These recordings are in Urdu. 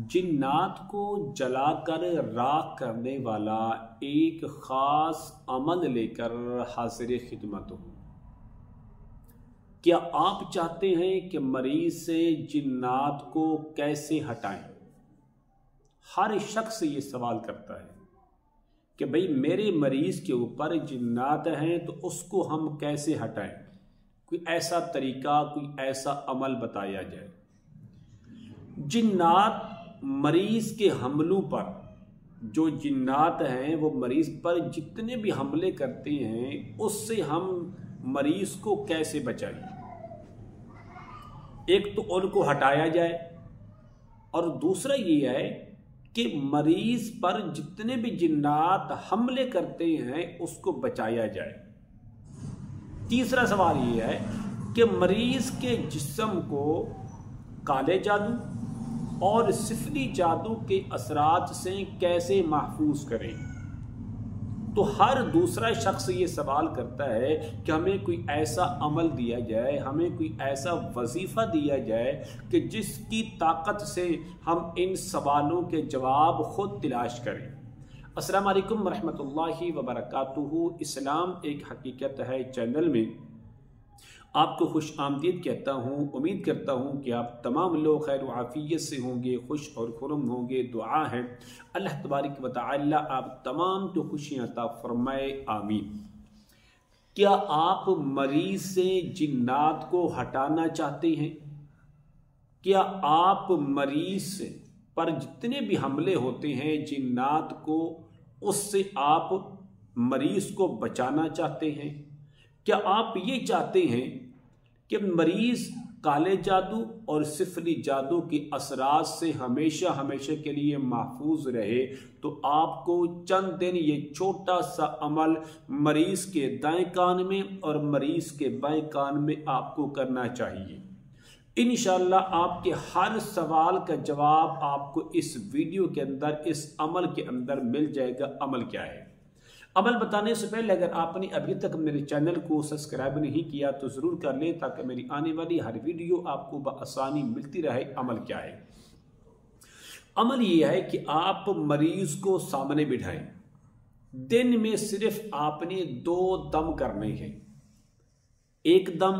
جنات کو جلا کر راکھ کرنے والا ایک خاص عمل لے کر حاضر خدمت ہوں۔ کیا آپ چاہتے ہیں کہ مریض سے جنات کو کیسے ہٹائیں؟ ہر شخص یہ سوال کرتا ہے کہ بھئی میرے مریض کے اوپر جنات ہیں تو اس کو ہم کیسے ہٹائیں؟ کوئی ایسا طریقہ، کوئی ایسا عمل بتایا جائے۔ جنات مریض کے حملوں پر، جو جنات ہیں وہ مریض پر جتنے بھی حملے کرتے ہیں اس سے ہم مریض کو کیسے بچائیں؟ ایک تو ان کو ہٹایا جائے، اور دوسرا یہ ہے کہ مریض پر جتنے بھی جنات حملے کرتے ہیں اس کو بچایا جائے۔ تیسرا سوال یہ ہے کہ مریض کے جسم کو کالے جادو اور سفلی جادو کے اثرات سے کیسے محفوظ کریں۔ تو ہر دوسرا شخص یہ سوال کرتا ہے کہ ہمیں کوئی ایسا عمل دیا جائے، ہمیں کوئی ایسا وظیفہ دیا جائے کہ جس کی طاقت سے ہم ان سوالوں کے جواب خود تلاش کریں۔ السلام علیکم ورحمۃ اللہ وبرکاتہ۔ اسلام ایک حقیقت ہے چینل میں آپ کو خوش آمدید کہتا ہوں۔ امید کرتا ہوں کہ آپ تمام لوگ خیر و عافیت سے ہوں گے، خوش اور خرم ہوں گے۔ دعا ہے اللہ تبارک و تعالی آپ تمام کو خوشیاں عطا فرمائے، آمین۔ کیا آپ مریض سے جنات کو ہٹانا چاہتے ہیں؟ کیا آپ مریض پر جتنے بھی حملے ہوتے ہیں جنات کو، اس سے آپ مریض کو بچانا چاہتے ہیں؟ کیا آپ یہ چاہتے ہیں کہ مریض کالے جادو اور سفلی جادو کے اثرات سے ہمیشہ کے لیے محفوظ رہے؟ تو آپ کو چند دن یہ چھوٹا سا عمل مریض کے دائیں کان میں اور مریض کے بائیں کان میں آپ کو کرنا چاہیے۔ انشاءاللہ آپ کے ہر سوال کا جواب آپ کو اس ویڈیو کے اندر، اس عمل کے اندر مل جائے گا۔ عمل کیا ہے؟ عمل بتانے سے پہلے اگر آپ نے ابھی تک میرے چینل کو سبسکرائب نہیں کیا تو ضرور کر لیں تاکہ میری آنے والی ہر ویڈیو آپ کو بآسانی ملتی رہے۔ عمل کیا ہے؟ عمل یہ ہے کہ آپ مریض کو سامنے بٹھائیں۔ دن میں صرف آپ نے 2 دم کرنے ہیں۔ ایک دم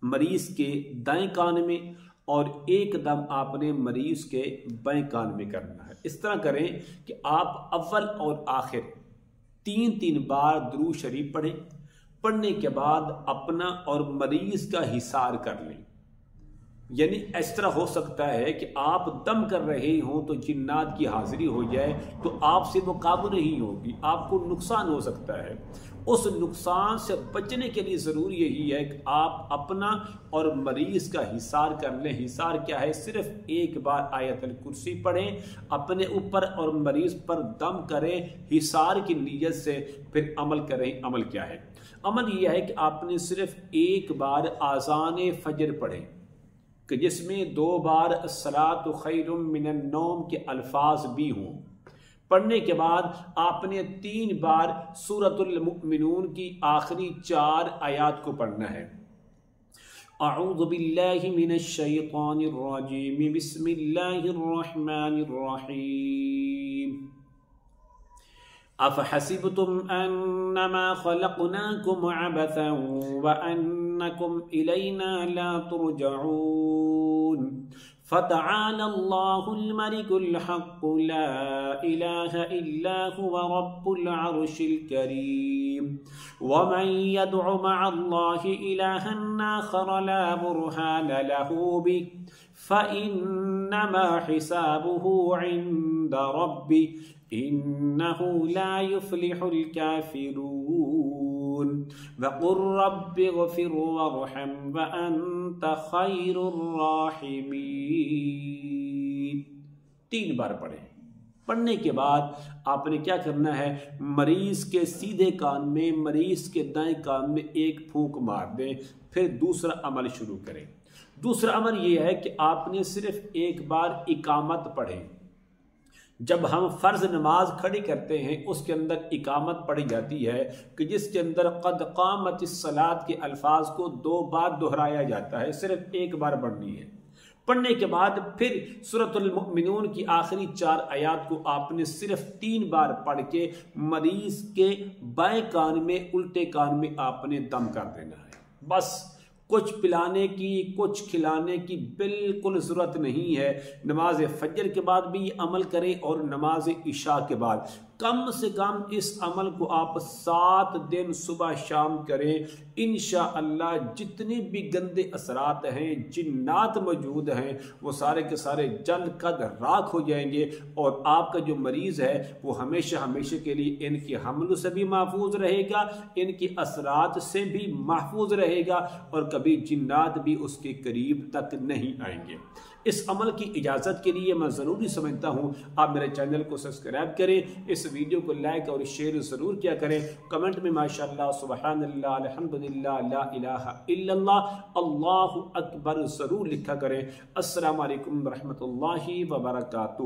مریض کے دائیں کان میں اور ایک دم آپ نے مریض کے بائیں کان میں کرنا ہے۔ اس طرح کریں کہ آپ اول اور آخر 3 بار درود شریف پڑھیں۔ پڑھنے کے بعد اپنا اور مریض کا حصار کر لیں۔ یعنی اس طرح ہو سکتا ہے کہ آپ دم کر رہے ہوں تو جنات کی حاضری ہو جائے تو آپ سے وہ قابو نہیں ہوگی، آپ کو نقصان ہو سکتا ہے۔ اس نقصان سے بچنے کے لیے ضروری یہی ہے کہ آپ اپنا اور مریض کا حصار کر لیں۔ حصار کیا ہے؟ صرف ایک بار آیت الکرسی پڑھیں، اپنے اوپر اور مریض پر دم کریں حصار کی نیت سے، پھر عمل کریں۔ عمل کیا ہے؟ عمل یہ ہے کہ آپ نے صرف ایک بار آذان فجر پڑھیں کہ جس میں 2 بار الصلاۃ خیر من النوم کے الفاظ بھی ہوں۔ پڑھنے کے بعد آپ نے 3 بار سورۃ المؤمنون کی آخری 4 آیات کو پڑھنا ہے۔ اعوذ باللہ من الشیطان الرجیم، بسم اللہ الرحمن الرحیم۔ افحسبتم انما خلقناکم عبثا وانکم الینا لا ترجعون، فتعالى الله الملك الحق لا إله إلا هو رب العرش الكريم، ومن يدع مع الله إلها آخر لا برهان له به فإنما حسابه عند ربه إنه لا يفلح الكافرون، وقل رب اغفر وارحم وأنت خير الراحمين۔ 3 بار پڑھیں۔ پڑھنے کے بعد آپ نے کیا کرنا ہے؟ مریض کے سیدھے کان میں، مریض کے دائیں کان میں ایک پھونک مار دیں، پھر دوسرا عمل شروع کریں۔ دوسرا عمل یہ ہے کہ آپ نے صرف ایک بار اقامت پڑھیں۔ جب ہم فرض نماز کھڑی کرتے ہیں اس کے اندر اقامت پڑھی جاتی ہے کہ جس کے اندر قد قامت الصلاۃ کے الفاظ کو 2 بار دہرایا جاتا ہے، صرف ایک بار پڑھنی ہے۔ پڑھنے کے بعد پھر سورۃ المؤمنون کی آخری 4 آیات کو آپ نے صرف 3 بار پڑھ کے مریض کے بائیں کان میں الٹے کان میں آپ نے دم کر دینا ہے. بس کچھ پلانے کی کچھ کھلانے کی بالکل ضرورت نہیں ہے. نماز فجر کے بعد بھی یہ عمل کریں اور نماز عشاء کے بعد کم سے کم اس عمل کو آپ 7 دن صبح شام کریں. انشاءاللہ جتنے بھی گندے اثرات ہیں، جنات موجود ہیں، وہ سارے کے سارے جل قد راکھ ہو جائیں گے، اور آپ کا جو مریض ہے وہ ہمیشہ ہمیشہ کے لیے ان کے حمل سے بھی محفوظ رہے گا، ان کے اثرات سے بھی محفوظ رہے گا، اور کبھی جنات بھی اس کے قریب تک نہیں آئیں گے. اس عمل کی اجازت کے لیے میں ضروری سمجھتا ہوں آپ میرے چینل کو سبسکرائب کریں، اس ویڈیو کو لائک اور شیئر ضرور کیا کریں. کمنٹ میں ماشاءاللہ، سبحان اللہ، الحمدللہ، لا الہ الا اللہ، اللہ اکبر ضرور لکھا کریں. السلام علیکم ورحمۃ اللہ وبرکاتہ.